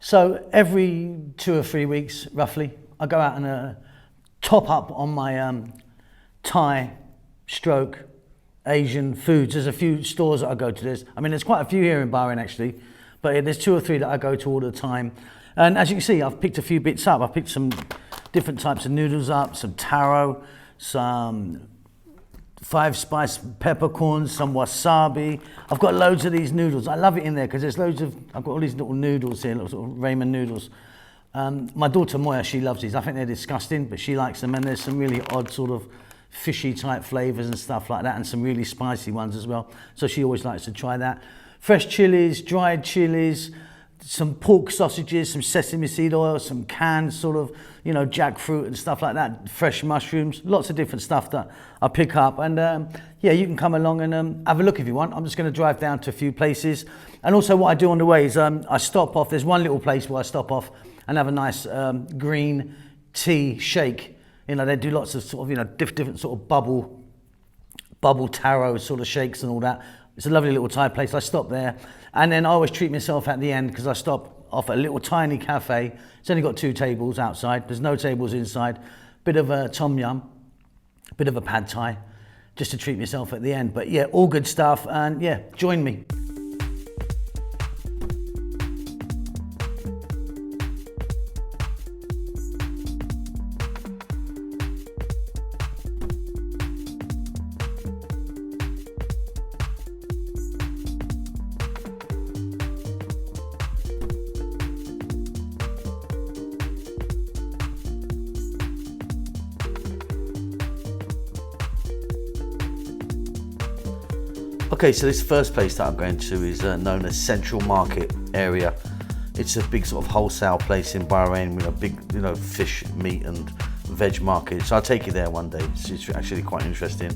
So every 2 or 3 weeks, roughly, I go out and top up on my Thai stroke Asian foods. There's a few stores that I go to. There's quite a few here in Bahrain actually, but there's 2 or 3 that I go to all the time. And as you can see, I've picked a few bits up. I've picked some different types of noodles up, some taro, some 5-spice peppercorns, some wasabi. I've got loads of these noodles. I love it in there because there's I've got all these little noodles here, little sort of ramen noodles. My daughter Moya, she loves these. I think they're disgusting, but she likes them. And there's some really odd sort of fishy type flavors and stuff like that, and some really spicy ones as well. So she always likes to try that. Fresh chilies, dried chilies, some pork sausages, some sesame seed oil, some canned sort of, jackfruit and stuff like that, fresh mushrooms, lots of different stuff that I pick up. And yeah, you can come along and have a look if you want. I'm just going to drive down to a few places. And also what I do on the way is I stop off, there's one little place where I stop off and have a nice green tea shake. They do lots of sort of, different sort of bubble taro sort of shakes and all that. It's a lovely little Thai place. I stop there, and then I always treat myself at the end because I stop off at a little tiny cafe. It's only got 2 tables outside. There's no tables inside. Bit of a tom yum, bit of a pad thai, just to treat myself at the end. But yeah, all good stuff, and yeah, join me. Okay, so this first place that I'm going to is known as Central Market area. It's a big sort of wholesale place in Bahrain with a big, fish, meat and veg market. So I'll take you there one day. It's actually quite interesting.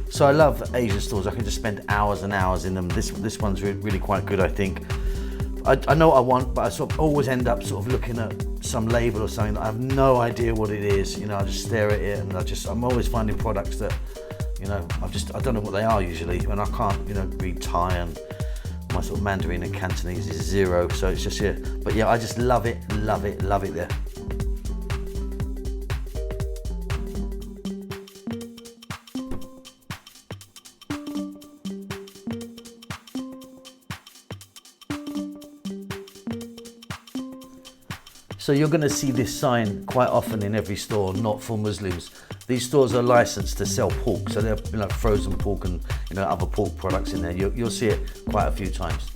So I love Asian stores. I can just spend hours and hours in them. This one's really quite good, I think. I know what I want, but I sort of always end up sort of looking at some label or something that I have no idea what it is. I just stare at it, and I'm always finding products that, I don't know what they are usually, and I can't, read Thai, and my sort of Mandarin and Cantonese is 0, so it's just here. But yeah, I just love it there. So you're going to see this sign quite often in every store, not for Muslims. These stores are licensed to sell pork, so they're frozen pork and other pork products in there. You'll see it quite a few times.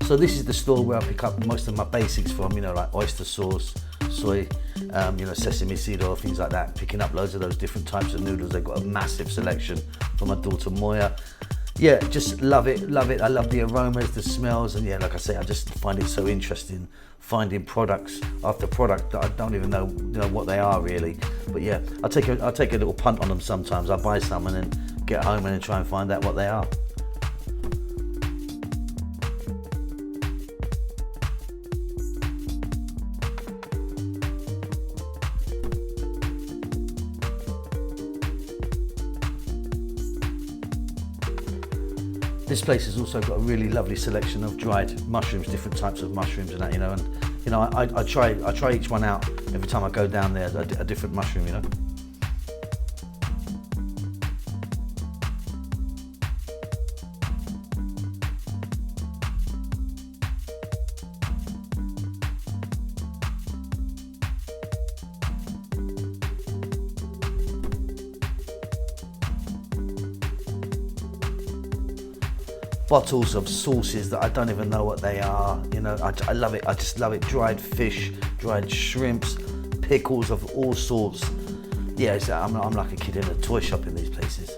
So this is the store where I pick up most of my basics from, like oyster sauce, soy, sesame seed oil, things like that. Picking up loads of those different types of noodles. They've got a massive selection for my daughter Moya. Yeah, just love it. I love the aromas, the smells, and yeah, like I say, I just find it so interesting finding products after product that I don't even know, what they are really. But yeah, I'll take a little punt on them sometimes. I buy some and then get home and then try and find out what they are. This place has also got a really lovely selection of dried mushrooms, different types of mushrooms and that, and I try each one out every time I go down there, a different mushroom, Bottles of sauces that I don't even know what they are. I love it. I just love it. Dried fish, dried shrimps, pickles of all sorts. Yeah, I'm like a kid in a toy shop in these places.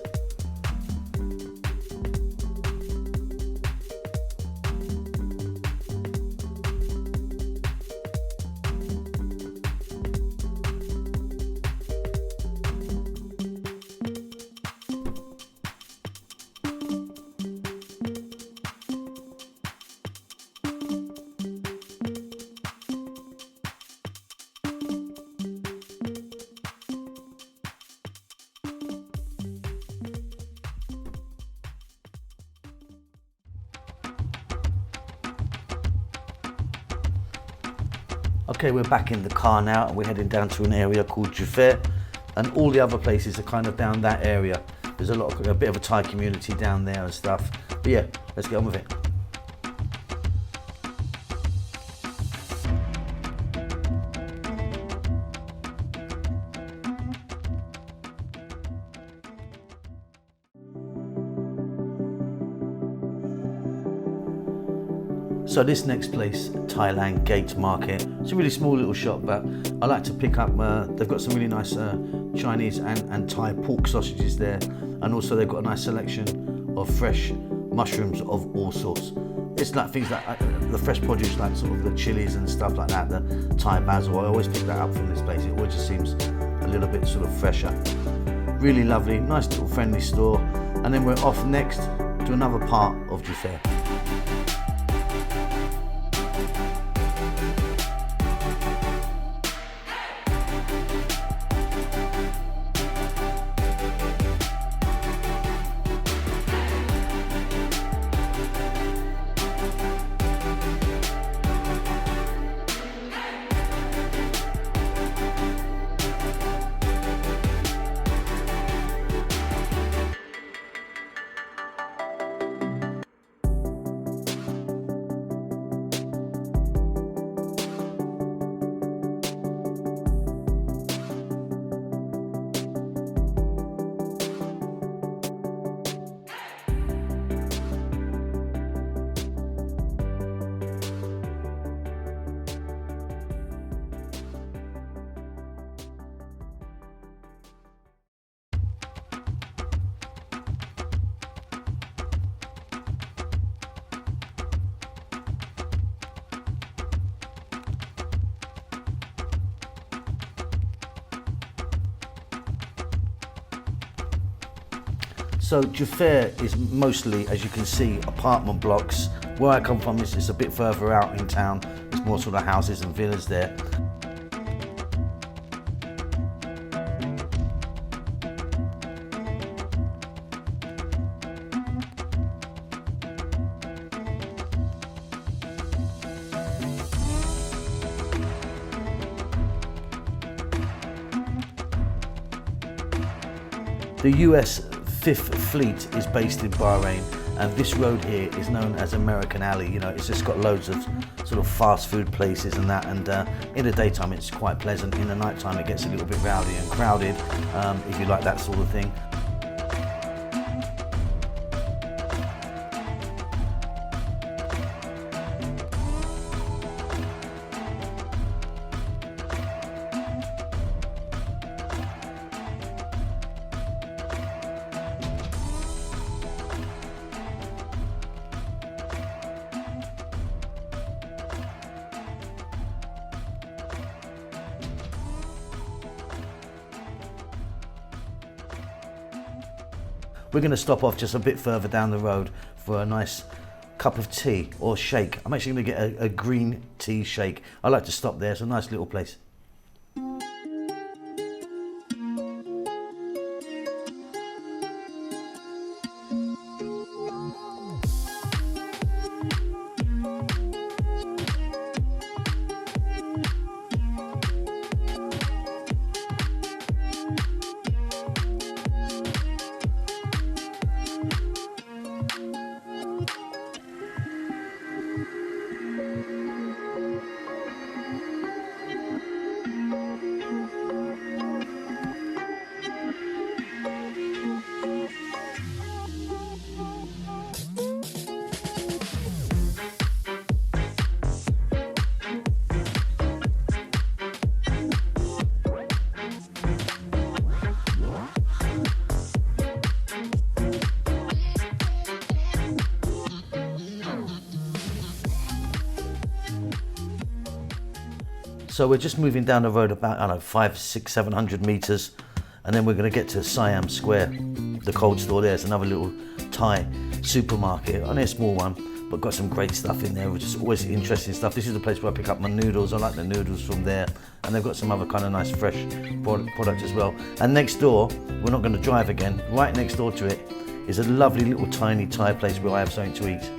Okay, we're back in the car now and we're heading down to an area called Jufair, and all the other places are kind of down that area. There's a bit of a Thai community down there and stuff. But yeah, let's get on with it. So this next place, Thailand Gate Market, it's a really small little shop, but I like to pick up, they've got some really nice Chinese and Thai pork sausages there, and also they've got a nice selection of fresh mushrooms of all sorts. It's like things like the fresh produce, like sort of the chilies and stuff like that, the Thai basil. I always pick that up from this place. It always just seems a little bit sort of fresher. Really lovely, nice little friendly store. And then we're off next to another part of Jufair. So Jufair is mostly, as you can see, apartment blocks. Where I come from is a bit further out in town. It's more sort of houses and villas there. The US 5th Fleet is based in Bahrain, and this road here is known as American Alley. You know, it's just got loads of sort of fast food places and that, and in the daytime it's quite pleasant. In the nighttime it gets a little bit rowdy and crowded, if you like that sort of thing. We're going to stop off just a bit further down the road for a nice cup of tea or shake. I'm actually going to get a green tea shake. I like to stop there. It's a nice little place. So we're just moving down the road about, I don't know, 500, 600, 700 meters, and then we're going to get to Siam Square, the cold store there. It's another little Thai supermarket, only a small one, but got some great stuff in there, which is always interesting stuff. This is the place where I pick up my noodles. I like the noodles from there, and they've got some other kind of nice fresh product as well. And next door, we're not going to drive again, right next door to it is a lovely little tiny Thai place where I have something to eat.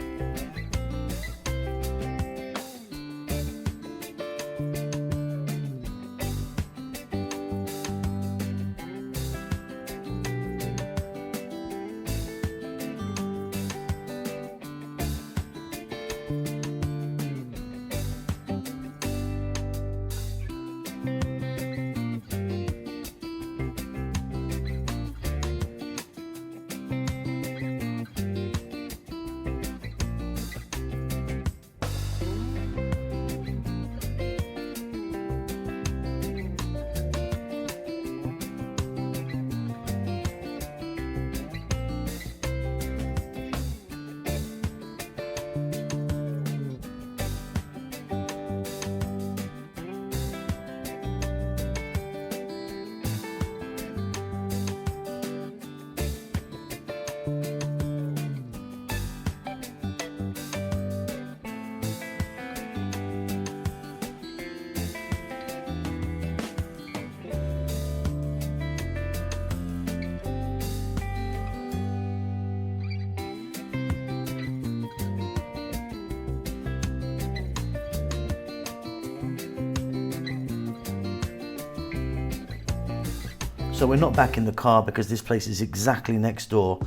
So we're not back in the car because this place is exactly next door.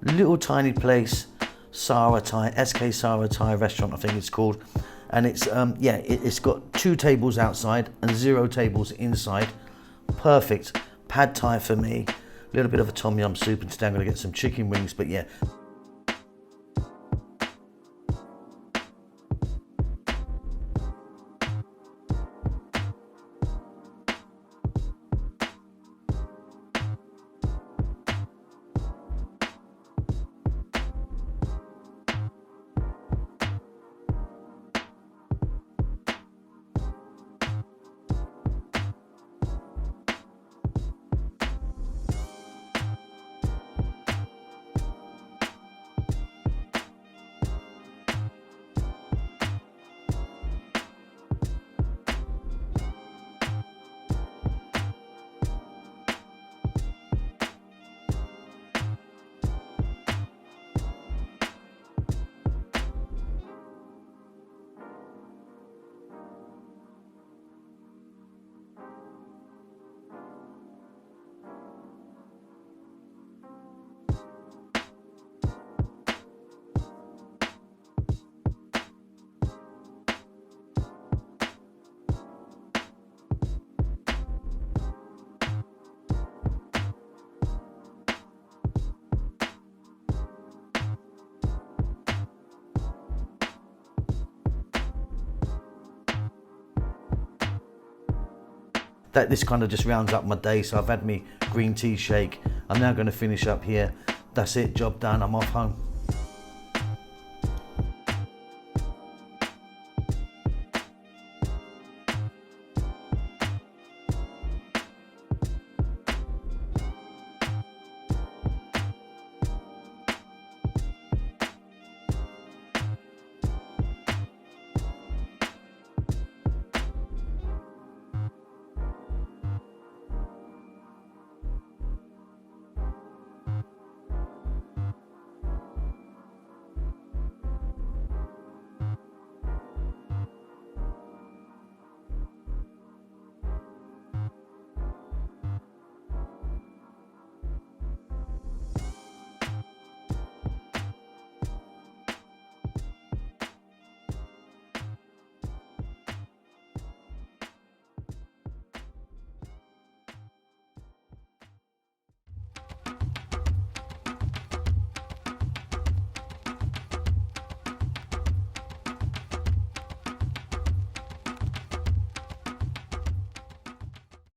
Little tiny place, Sara Thai, SK Sara Thai restaurant, I think it's called. And it's, it's got 2 tables outside and 0 tables inside. Perfect. Pad Thai for me. A little bit of a tom yum soup, and today I'm going to get some chicken wings, but yeah. This kind of just rounds up my day. So I've had me green tea shake. I'm now going to finish up here. That's it, job done. I'm off home.